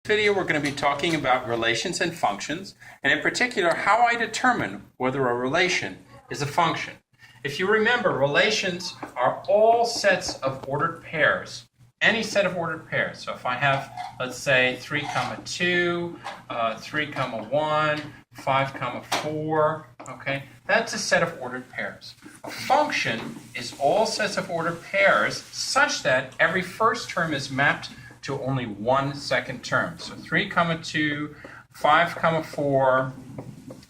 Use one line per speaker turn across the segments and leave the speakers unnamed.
video, we're going to be talking about relations and functions, and in particular, how I determine whether a relation is a function. If you remember, relations are all sets of ordered pairs, any set of ordered pairs. So if I have, let's say, 3, 2, 3, 1, 5, 4, okay, that's a set of ordered pairs. A function is all sets of ordered pairs such that every first term is mapped to only one second term. So 3, 2, 5, 4,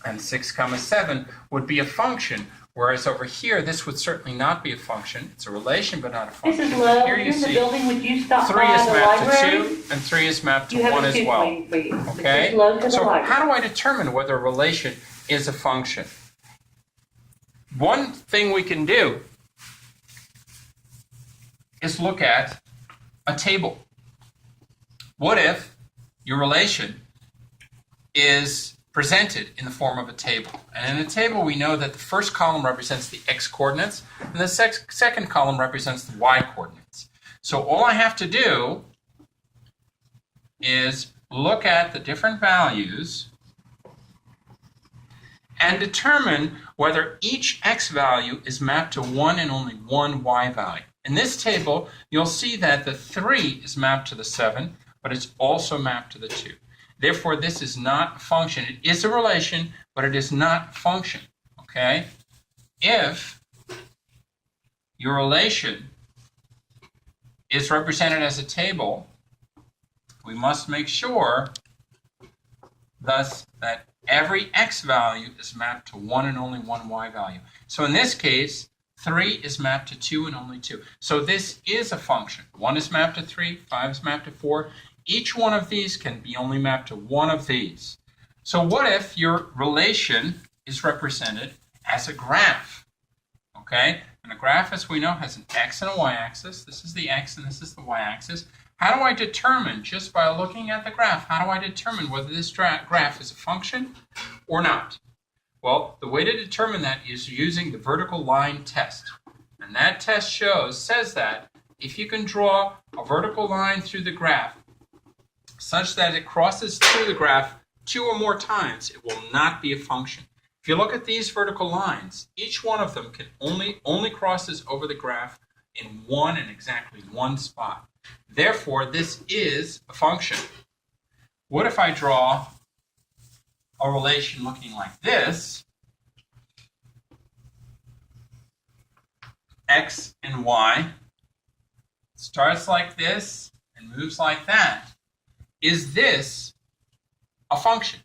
and 6, 7 would be a function, whereas over here, this would certainly not be a function. It's a relation, but not a function.
This is Love.
Here you
Here's the
see
building. Would you stop
3
by
is
the
mapped
library?
to 2, and 3 is mapped to
You have
1
a
as
soup
well.
waiting for you.
Okay?
Just Love to the
So
library.
how do I determine whether a relation is a function? One thing we can do is look at a table. What if your relation is presented in the form of a table? And in a table, we know that the first column represents the x-coordinates, and the second column represents the y-coordinates. So all I have to do is look at the different values and determine whether each x value is mapped to one and only one y value. In this table, you'll see that the 3 is mapped to the 7, but it's also mapped to the 2. Therefore, this is not a function. It is a relation, but it is not a function. Okay? If your relation is represented as a table, we must make sure, thus, that every x value is mapped to one and only one y value. So in this case, 3 is mapped to 2 and only 2. So this is a function. 1 is mapped to 3, 5 is mapped to 4. Each one of these can be only mapped to one of these. So what if your relation is represented as a graph? Okay? And a graph, as we know, has an x and a y-axis. This is the x and this is the y-axis. How do I determine, just by looking at the graph, how do I determine whether this graph is a function or not? Well, the way to determine that is using the vertical line test. And that test says that if you can draw a vertical line through the graph such that it crosses through the graph 2 or more times, it will not be a function. If you look at these vertical lines, each one of them can only crosses over the graph in one and exactly one spot. Therefore, this is a function. What if I draw a relation looking like this? X and y starts like this and moves like that. Is this a function?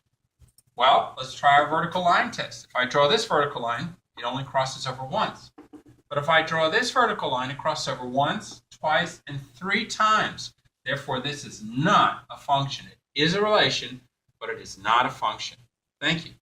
Well, let's try our vertical line test. If I draw this vertical line, it only crosses over once. But if I draw this vertical line, it crosses over once, twice, and 3 times. Therefore, this is not a function. It is a relation, but it is not a function. Thank you.